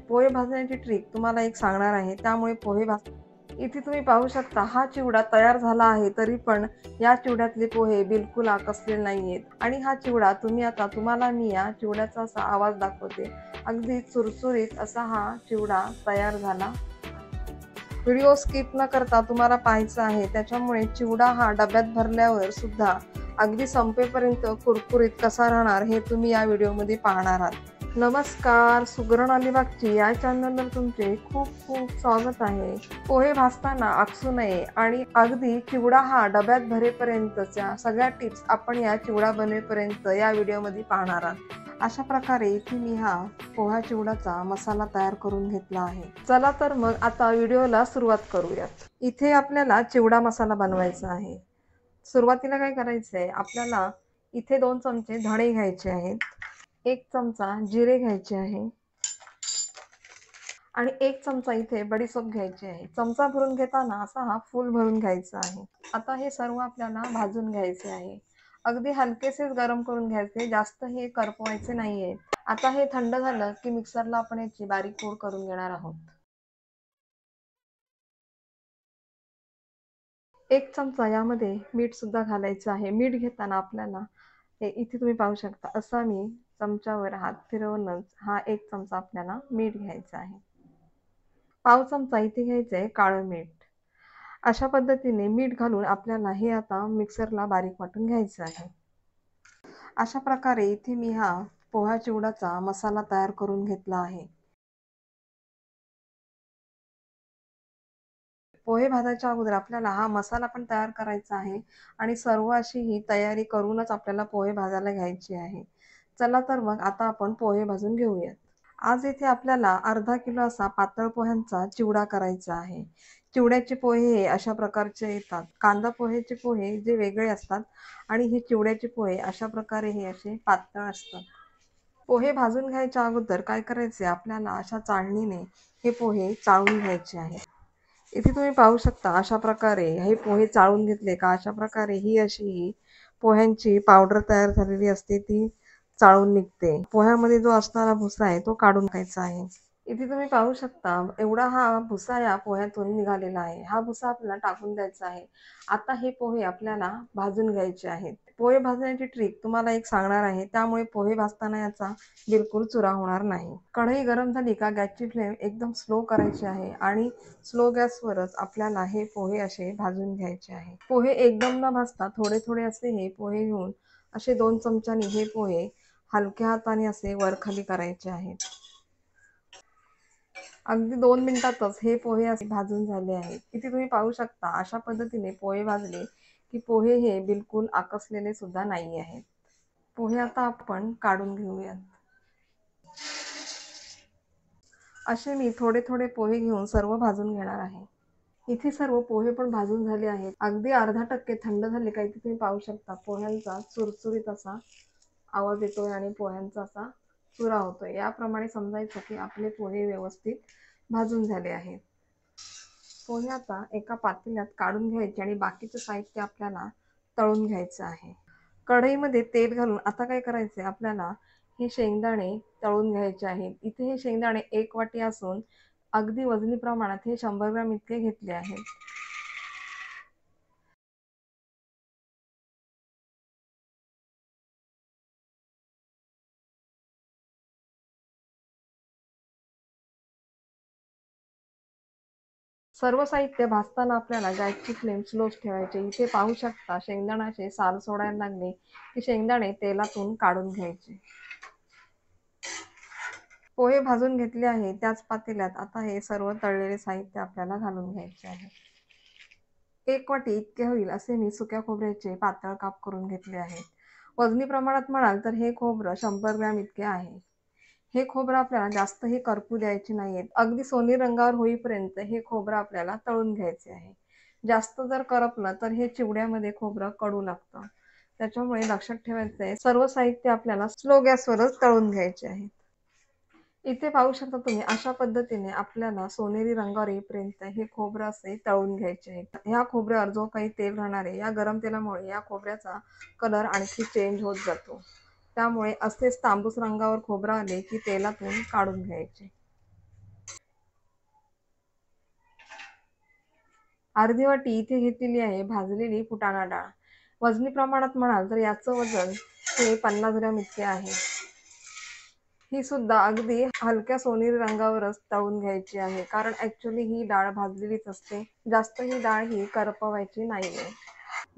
पोहे भाजण्याची trick तुम्हाला एक सांगणार आहे, त्यामुळे पोहे भाज इथे तुम्ही पाहू शकता हा चिवडा तयार झाला आहे, तरी पण या चिवड्यातले पोहे बिलकुल आकसलेले नाहीयेत आणि हा चिवडा तुम्हाला मी या चिवड्याचा असा आवाज दाखवते. अगदी चुरचुरीत असा हा चिवडा तयार झाला. व्हिडिओ स्किप न करता तुम्हाला पाहायचा आहे, त्याच्यामुळे चिवडा हा डब्यात भरल्यावर सुद्धा अगदी संपेपर्यंत कुरकुरीत कसा राहणार हे तुम्ही या व्हिडिओमध्ये पाहणार आहात. नमस्कार, सुगरण अलिबागची या चॅनलवर तुमचे खूप खूप स्वागत आहे. पोहे भाजताना आकसू नये आणि अगदी चिवडा हा डब्यात भरेपर्यंतच्या सगळ्या टिप्स आपण या चिवडा बनवेपर्यंत या व्हिडिओमध्ये पाहणार आहात. अशा प्रकारे इथे मी हा पोहा चिवडाचा मसाला तयार करून घेतला आहे. चला तर मग आता व्हिडिओला सुरुवात करूयात. इथे आपल्याला चिवडा मसाला बनवायचा आहे. सुरुवातीला काय करायचं आहे, आपल्याला इथे 2 चमचे धणे घ्यायचे आहेत, 1 चमचा जिरे घ्यायचे आहे आणि 1 चमचा इथे बडीशेप घ्यायची आहे. चमचा भरून घेताना असा हा फुल भरून घ्यायचा आहे. आता हे सर्व आपल्याला भाजून घ्यायचे आहे. अगदी हलकेसेच गरम करून घ्यायचे, जास्त हे करपवायचे नाहीये. आता हे थंड झालं की मिक्सरला आपण याची बारीक पूड करून घेणार आहोत. 1 चमचा यामध्ये मीठ सुद्धा घालायचं आहे. मीठ घेताना आपल्याला हे इथे तुम्ही पाहू शकता, असा मी चमच्यावर हात फिरवूनच हा 1 चमचा आपल्याला मीठ घ्यायचा आहे. पाव चमचा इथे घ्यायचं आहे काळं मीठ. अशा पद्धतीने मीठ घालून आपल्याला हे आता मिक्सरला बारीक वाटून घ्यायचं आहे. अशा प्रकारे इथे मी हा पोहा चिवडाचा मसाला तयार करून घेतला आहे. पोहे भाजायच्या अगोदर आपल्याला हा मसाला पण तयार करायचा आहे आणि सर्व अशी ही तयारी करूनच आपल्याला पोहे भाजायला घ्यायचे आहे. चला तर मग आता आपण पोहे भाजून घेऊयात. आज इथे आपल्याला अर्धा किलो असा पातळ पोह्यांचा चिवडा करायचा आहे. चिवड्याचे पोहे हे अशा प्रकारचे येतात. कांदा पोहेचे पोहे जे वेगळे असतात आणि हे चिवड्याचे पोहे अशा प्रकारे हे असे पातळ असतात. पोहे भाजून घ्यायच्या अगोदर काय करायचे, आपल्याला अशा चाळणीने हे पोहे चाळून घ्यायचे आहे. इथे तुम्ही पाहू शकता, अशा प्रकारे हे पोहे चाळून घेतले का अशा प्रकारे ही अशी पोह्यांची पावडर तयार झालेली असते, ती चाळून निघते. पोह्यामध्ये जो असणारा भुसा आहे तो काढून घ्यायचा आहे. इथे तुम्ही पाहू शकता, एवढा हा भुसा या पोह्यातून निघालेला आहे. हा भुसा आपल्याला टाकून द्यायचा आहे. आता हे पोहे आपल्याला भाजून घ्यायचे आहेत. पोहे भाजण्याची ट्रिक तुम्हाला एक सांगणार आहे, त्यामुळे पोहे भाजताना याचा बिलकुल चुरा होणार नाही. कढई गरम झाली का गॅसची फ्लेम एकदम स्लो करायची आहे आणि स्लो गॅसवरच आपल्याला हे पोहे असे भाजून घ्यायचे आहे. पोहे एकदम न भाजता थोडे थोडे असे हे पोहे घेऊन असे 2 चमच्यानी हे पोहे हलक्या हाताने असे वरखाली करायचे आहेत. अगदी 2 मिनिटातच हे पोहे असे भाजून झाले आहेत. इथे तुम्ही पाहू शकता, अशा पद्धतीने पोहे भाजले की पोहे हे बिलकुल आकसलेले सुद्धा नाही आहेत. पोहे आता आपण काढून घेऊयात. असे मी थोडे थोडे पोहे घेऊन सर्व भाजून घेणार आहे. इथे सर्व पोहे पण भाजून झाले आहेत. अगदी अर्धा टक्के थंड झाले का इथे तुम्ही पाहू शकता, पोह्यांचा चुरचुरीत असा आवाज येतोय आणि पोह्यांचा असा चुरा होतोय. याप्रमाणे समजायचं की आपले पोहे व्यवस्थित भाजून झाले आहेत. पोहे आता एका पातेल्यात काढून घ्यायचे आणि बाकीचं साहित्य आपल्याला तळून घ्यायचं आहे. कढईमध्ये तेल घालून आता काय करायचंय, आपल्याला हे शेंगदाणे तळून घ्यायचे आहेत. इथे हे शेंगदाणे 1 वाटी असून अगदी वजनी प्रमाणात हे 100 ग्रॅम इतके घेतले आहेत. सर्व साहित्य भाजताना आपल्याला गॅसची फ्लेम स्लोच ठेवायची. इथे पाहू शकता, शेंगदाण्याचे साल सोडायला लागले की शेंगदाणे तेलातून काढून घ्यायचे. पोहे भाजून घेतले आहे त्याच पातेल्यात आता हे सर्व तळलेले साहित्य आपल्याला घालून घ्यायचे आहे. 1 वाटी इतके होईल असे मी सुक्या खोबऱ्याचे पातळ काप करून घेतले आहेत. वजनी प्रमाणात म्हणाल तर हे खोबरं 100 ग्रॅम इतके आहे. हे खोबरं आपल्याला जास्तही करपू द्यायचे नाहीये. अगदी सोनेरी रंगावर होईपर्यंत हे खोबरं आपल्याला तळून घ्यायचे आहे. जास्त जर करपलं तर हे चिवड्यामध्ये खोबरं कडू लागतं. त्याच्यामुळे लक्षात ठेवायचं आहे, सर्व साहित्य आपल्याला स्लो गॅसवरच तळून घ्यायचे आहे. इथे पाहू शकता तुम्ही, अशा पद्धतीने आपल्याला सोनेरी रंगावर येईपर्यंत हे खोबरं असे तळून घ्यायचे आहे. ह्या खोबऱ्यावर जो काही तेल राहणार आहे, या गरम तेलामुळे या खोबऱ्याचा कलर आणखी चेंज होत जातो. त्यामुळे असेच तांबूस रंगावर खोबरं आले की तेलातून काढून घ्यायचे. अर्धी वाटी इथे घेतलेली आहे भाजलेली फुटाणा डाळ. वजनी प्रमाणात म्हणाल तर याचं वजन हे 50 ग्रॅम इतके आहे. ही सुद्धा अगदी हलक्या सोनेरी रंगावरच तळून घ्यायची आहे, कारण ऍक्च्युली ही डाळ भाजलेलीच असते. जास्त ही डाळ ही करपवायची नाहीये.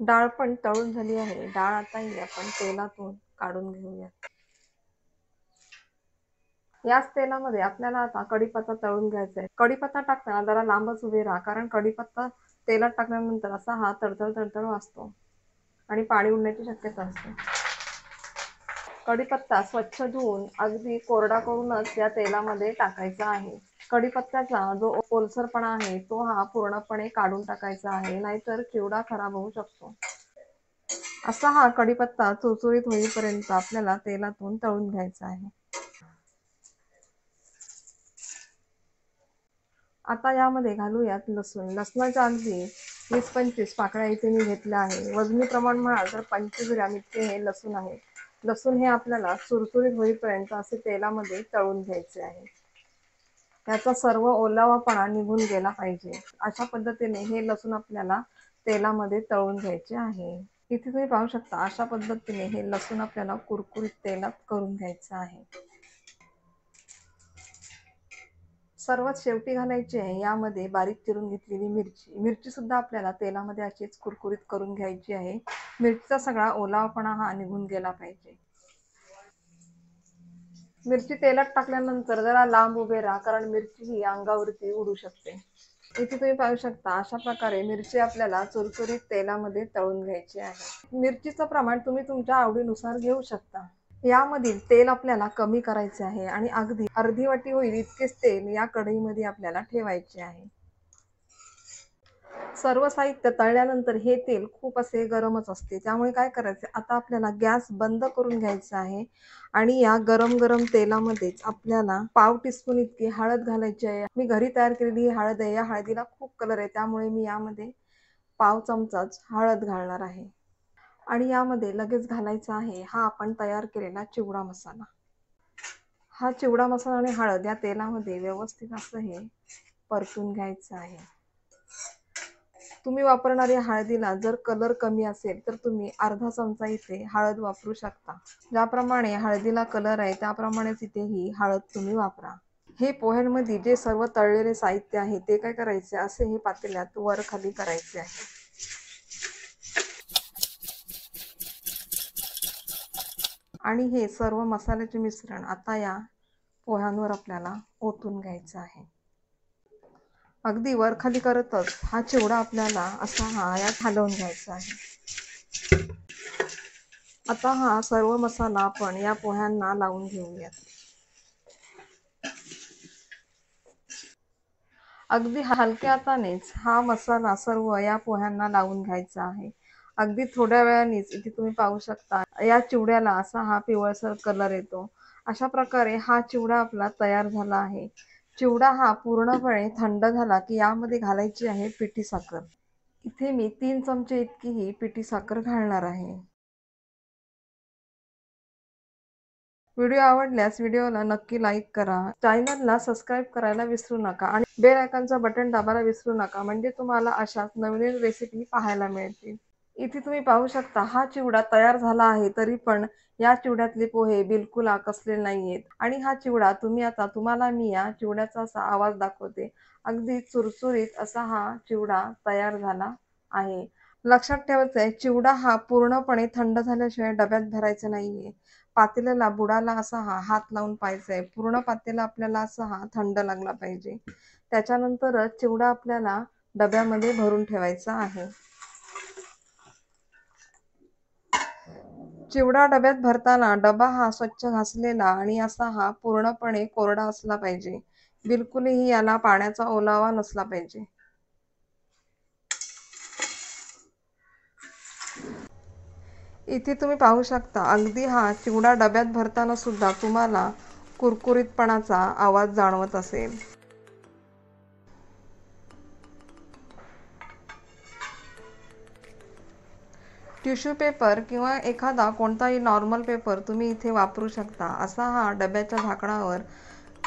डाळ पण तळून झाली आहे. डाळ आता ही आपण तेलातून काढून घेऊया. याच तेलामध्ये आपल्याला आता कढीपत्ता तळून घ्यायचा आहे. कढीपत्ता टाकताना जरा लांबच उभे राहा, कारण कढीपत्ता तेलात टाकल्यानंतर असा हा तडतड तडतड वाजतो आणि पाणी उडण्याची शक्यता असते. कढीपत्ता स्वच्छ धुवून अगदी कोरडा करूनच या तेलामध्ये टाकायचा आहे. कढीपत्त्याचा जो ओलसरपणा आहे तो हा पूर्णपणे काढून टाकायचा आहे, नाहीतर चिवडा खराब होऊ शकतो. असा हा कढीपत्ता चुरचुरीत होईपर्यंत आपल्याला तेलातून तळून घ्यायचा आहे. आता यामध्ये घालूयात लसूण. लसणाच्या अगदी 20-25 पाकळ्या इथे मी घेतल्या आहे. वजनी प्रमाण म्हणाल तर 25 ग्रॅम इतके हे लसूण आहे. लसूण हे आपल्याला चुरचुरीत होईपर्यंत असे तेलामध्ये तळून घ्यायचे आहे. त्याचा सर्व ओलावापणा निघून गेला पाहिजे. अशा पद्धतीने हे लसूण आपल्याला तेलामध्ये तळून घ्यायचे आहे. इथे तुम्ही पाहू शकता, अशा पद्धतीने हे लसूण आपल्याला कुरकुरीत तेलात करून घ्यायचं आहे. सर्वात शेवटी घालायची आहे यामध्ये बारीक चिरून घेतलेली मिरची. मिरची सुद्धा आपल्याला तेलामध्ये अशीच कुरकुरीत करून घ्यायची आहे. मिरचीचा सगळा ओलावपणा हा निघून गेला पाहिजे. मिरची तेलात टाकल्यानंतर जरा लांब उभे राहा, कारण मिरची ही अंगावरती उडू शकते. इथे तुम्ही पाहू शकता, अशा प्रकारे मिरची आपल्याला चुरचुरीत तेलामध्ये तळून घ्यायची आहे. मिरचीचं प्रमाण तुम्ही तुमच्या आवडीनुसार घेऊ शकता. यामधील तेल आपल्याला कमी करायचे आहे आणि अगदी अर्धी वाटी होईल इतकेच तेल या कढईमध्ये आपल्याला ठेवायचे आहे. सर्व साहित्य तळल्यानंतर हे तेल खूप असे गरमच असते, त्यामुळे काय करायचं, आता आपल्याला गॅस बंद करून घ्यायचा आहे आणि या गरम गरम तेलामध्येच आपल्याला पाव टीस्पून इतकी हळद घालायची आहे. मी घरी तयार केलेली ही हळद आहे. या हळदीला खूप कलर आहे, त्यामुळे मी यामध्ये पाव चमचाच हळद घालणार आहे. आणि यामध्ये लगेच घालायचा आहे हा आपण तयार केलेला चिवडा मसाला. हा चिवडा मसाला आणि हळद या तेलामध्ये व्यवस्थित असं हे परतून घ्यायचं आहे. तुम्ही वापरणाऱ्या हळदीला जर कलर कमी असेल तर तुम्ही अर्धा चमचा इथे हळद वापरू शकता. ज्याप्रमाणे हळदीला कलर आहे त्याप्रमाणेच इथे ही हळद तुम्ही वापरा. हे पोह्यांमध्ये जे सर्व तळलेले साहित्य आहे ते काय करायचे, असे हे पातेल्यात वर खाली करायचे आहे. आणि हे सर्व मसाल्याचे मिश्रण आता या पोह्यांवर आपल्याला ओतून घ्यायचं आहे. अगदी वर खाली करतच हा चिवडा आपल्याला असा हा यात हलवून घ्यायचा आहे. आता हा सर्व मसाला आपण या पोह्यांना लावून घेऊयात. अगदी हलक्या हातानेच हा मसाला सर्व या पोह्यांना लावून घ्यायचा आहे. अगदी थोड्या वेळानेच इथे तुम्ही पाहू शकता या चिवड्याला असा हा पिवळसर कलर येतो. अशा प्रकारे हा चिवडा आपला तयार झाला आहे. चिवडा हा पूर्णपणे थंड झाला की यामध्ये घालायची आहे पिठी साखर. इथे मी 3 चमचे इतकी ही पिठी साखर घालणार आहे. व्हिडिओ आवडल्यास व्हिडिओला नक्की लाईक करा. चॅनलला सबस्क्राईब करायला विसरू नका आणि बेल आयकॉनचा बटन दाबायला विसरू नका, म्हणजे तुम्हाला अशाच नवीन रेसिपी पाहायला मिळतील. इथे तुम्ही पाहू शकता हा चिवडा तयार झाला आहे, तरी पण या चिवड्यातले पोहे बिलकुल आकसले नाहीयेत. आणि हा चिवडा तुम्हाला मी या चिवड्याचा असा आवाज दाखवते. अगदी चुरचुरीत असा हा चिवडा तयार झाला आहे. लक्षात ठेवायचं आहे, चिवडा हा पूर्णपणे थंड झाल्याशिवाय डब्यात भरायचा नाहीये. पातेल्याला बुडाला असा हा हात लावून पाहायचा आहे. पूर्ण पातेला आपल्याला असा हा थंड लागला पाहिजे. त्याच्यानंतरच चिवडा आपल्याला डब्यामध्ये भरून ठेवायचा आहे. चिवडा डब्यात भरताना डबा हा स्वच्छ घासलेला आणि असा हा पूर्णपणे कोरडा असला पाहिजे. बिलकुलही याला पाण्याचा ओलावा नसला पाहिजे. इथे तुम्ही पाहू शकता, अगदी हा चिवडा डब्यात भरताना सुद्धा तुम्हाला कुरकुरीतपणाचा आवाज जाणवत असेल. टिश्यू पेपर किंवा एखादा कोणताही नॉर्मल पेपर तुम्ही इथे वापरू शकता. असा हा डब्याच्या झाकणावर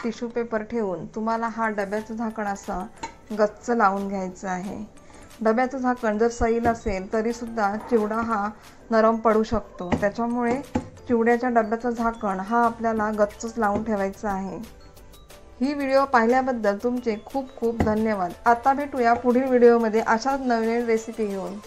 टिश्यू पेपर ठेवून तुम्हाला हा डब्याचं झाकण असं गच्च लावून घ्यायचं आहे. डब्याचं झाकण जर सैल असेल तरीसुद्धा चिवडा हा नरम पडू शकतो. त्याच्यामुळे चिवड्याच्या डब्याचं झाकण हा आपल्याला गच्चच लावून ठेवायचा आहे. ही व्हिडिओ पाहिल्याबद्दल तुमचे खूप खूप धन्यवाद. आता भेटूया पुढील व्हिडिओमध्ये अशाच नवीन रेसिपी घेऊन.